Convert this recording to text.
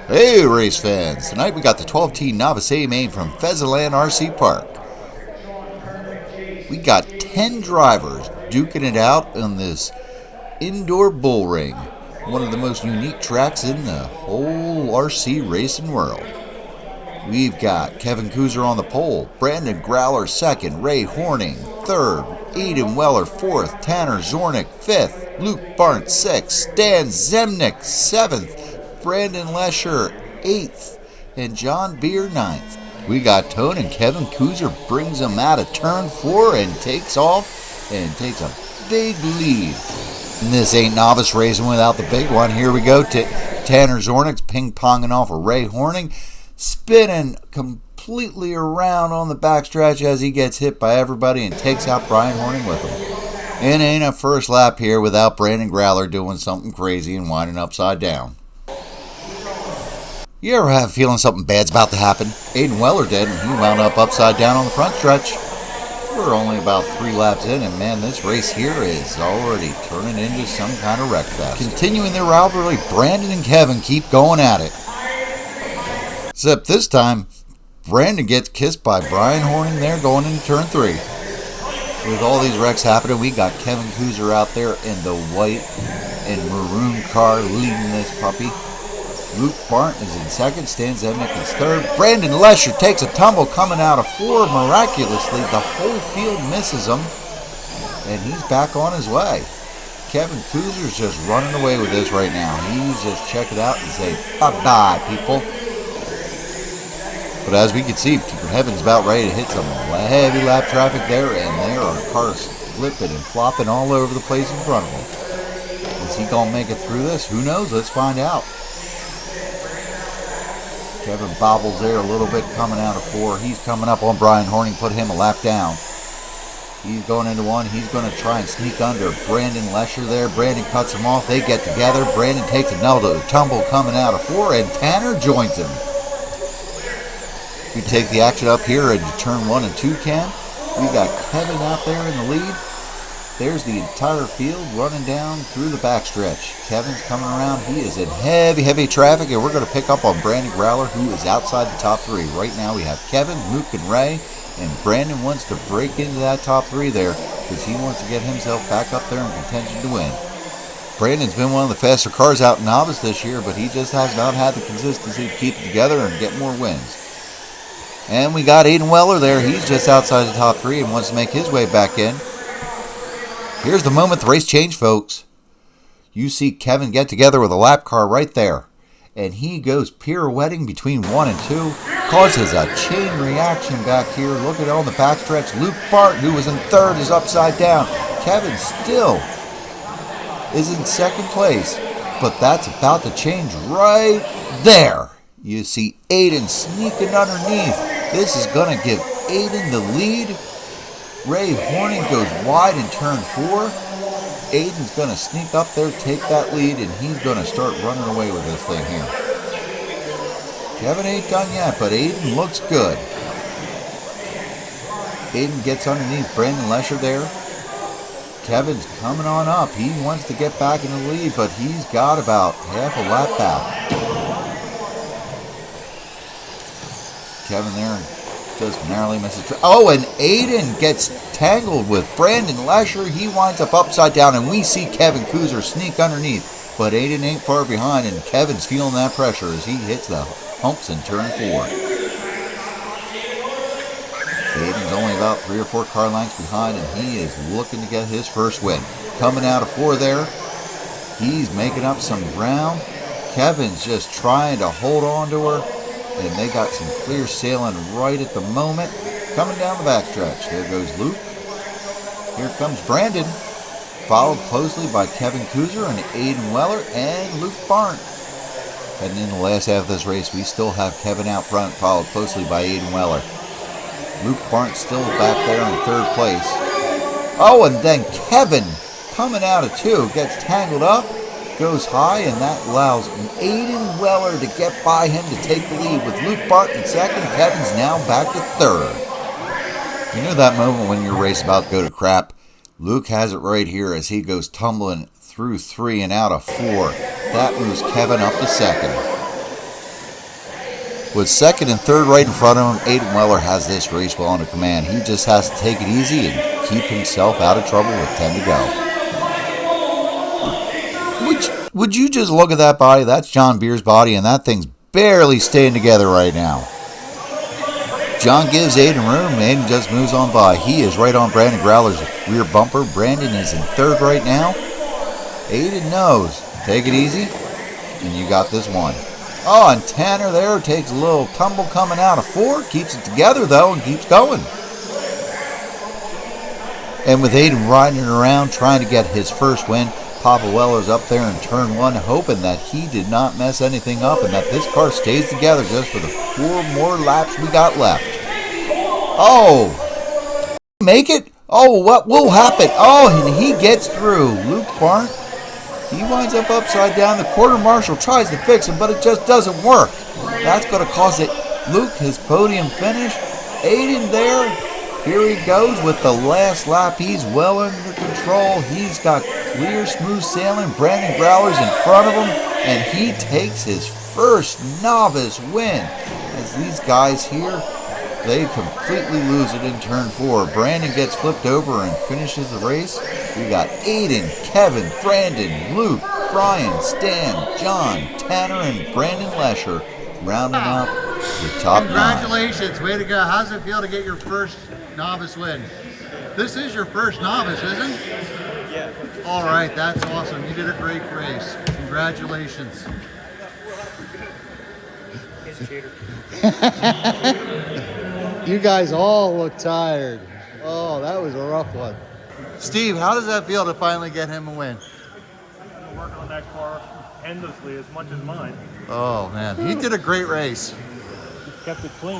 Hey race fans, tonight we got the 12T Novice A-main from Pheasantland RC Park. We got 10 drivers duking it out on this indoor bull ring, one of the most unique tracks in the whole RC racing world. We've got Kevin Kuzer on the pole, Brandon Growler second, Ray Horning third, Aiden Weller fourth, Tanner Zornick fifth, Luke Barnes sixth, Dan Zemnick seventh, Brandon Lesher 8th, and John Beer 9th. We got Tone and Kevin Kuzer brings them out of turn 4 and takes off and takes a big lead. And this ain't novice racing without the big one. Here we go. Tanner Zornick's ping-ponging off of Ray Horning, spinning completely around on the backstretch as he gets hit by everybody and takes out Brian Horning with him. And ain't a first lap here without Brandon Growler doing something crazy and winding upside down. You ever have a feeling something bad's about to happen? Aiden Weller did, and he wound up upside down on the front stretch. We're only about 3 laps in, and man, this race here is already turning into some kind of wreck fest. Continuing their rivalry, Brandon and Kevin keep going at it. Except this time, Brandon gets kissed by Brian Horning there going into turn 3. With all these wrecks happening, we got Kevin Kuzer out there in the white and maroon car leading this puppy. Luke Barton is in second, Stan Zemnick is third. Brandon Lesher takes a tumble coming out of 4. Miraculously, the whole field misses him, and he's back on his way. Kevin Kuzer's just running away with this right now. He's just check it out and say, bye-bye, people. But as we can see, Heaven's about ready to hit some heavy lap traffic there, and there are cars flipping and flopping all over the place in front of him. Is he going to make it through this? Who knows? Let's find out. Kevin bobbles there a little bit coming out of 4. He's coming up on Brian Horning, put him a lap down. He's going into 1. He's going to try and sneak under Brandon Lesher there. Brandon cuts him off. They get together. Brandon takes another tumble coming out of 4, and Tanner joins him. We take the action up here into turn 1 and 2 cam. We got Kevin out there in the lead. There's the entire field running down through the backstretch. Kevin's coming around. He is in heavy traffic, and we're going to pick up on Brandon Growler, who is outside the top 3. Right now we have Kevin, Luke, and Ray, and Brandon wants to break into that top 3 there because he wants to get himself back up there in contention to win. Brandon's been one of the faster cars out in novice this year, but he just has not had the consistency to keep it together and get more wins. And we got Aiden Weller there. He's just outside the top 3 and wants to make his way back in. Here's the moment the race changed, folks. You see Kevin get together with a lap car right there. And he goes pirouetting between 1 and 2. Causes a chain reaction back here. Look at it on the backstretch. Luke Barton, who was in 3rd, is upside down. Kevin still is in 2nd place. But that's about to change right there. You see Aiden sneaking underneath. This is going to give Aiden the lead. Ray Horning goes wide in turn 4. Aiden's going to sneak up there, take that lead, and he's going to start running away with this thing here. Kevin ain't done yet, but Aiden looks good. Aiden gets underneath Brandon Lesher there. Kevin's coming on up. He wants to get back in the lead, but he's got about half a lap back. Kevin there just narrowly misses. Oh, and Aiden gets tangled with Brandon Lesher. He winds up upside down, and we see Kevin Kuzer sneak underneath. But Aiden ain't far behind, and Kevin's feeling that pressure as he hits the humps in turn 4. Aiden's only about 3 or 4 car lengths behind, and he is looking to get his first win. Coming out of 4 there, he's making up some ground. Kevin's just trying to hold on to her. And they got some clear sailing right at the moment. Coming down the backstretch. There goes Luke. Here comes Brandon. Followed closely by Kevin Kuzer and Aiden Weller and Luke Barton. And in the last half of this race, we still have Kevin out front, followed closely by Aiden Weller. Luke Barton still back there in 3rd place. Oh, and then Kevin coming out of 2 gets tangled up. Goes high, and that allows Aiden Weller to get by him to take the lead with Luke Barton in 2nd. Kevin's now back to 3rd. You know that moment when your race about to go to crap? Luke has it right here as he goes tumbling through 3 and out of 4. That moves Kevin up to 2nd. With second and third right in front of him, Aiden Weller has this race well under command. He just has to take it easy and keep himself out of trouble with 10 to go. Would you just look at that body? That's John Beer's body, and that thing's barely staying together right now. John gives Aiden room. Aiden just moves on by. He is right on Brandon Growler's rear bumper. Brandon is in third right now. Aiden knows. Take it easy, and you got this one. Oh, and Tanner there takes a little tumble coming out of four. Keeps it together, though, and keeps going. And with Aiden riding around trying to get his first win, Papa Weller's up there in turn one, hoping that he did not mess anything up and that this car stays together just for the 4 more laps we got left. Oh! Make it? Oh, what will happen? Oh, and he gets through. Luke Barnt, he winds up upside down. The quarter marshal tries to fix him, but it just doesn't work. That's going to cost Luke his podium finish. Aiden there. Here he goes with the last lap. He's well under control. He's got clear, smooth sailing. Brandon Growler's in front of him, and he takes his first novice win. As these guys here, they completely lose it in turn 4. Brandon gets flipped over and finishes the race. We got Aiden, Kevin, Brandon, Luke, Brian, Stan, John, Tanner, and Brandon Lesher rounding out the top 9. Congratulations, way to go. How's it feel to get your first novice win? This is your first novice, isn't it? Yeah. All right, that's awesome. You did a great race. Congratulations. He's a cheater. You guys all look tired. Oh, that was a rough one. Steve, how does that feel to finally get him a win? I've been working on that car endlessly as much as mine. Oh, man. He did a great race. Kept it clean.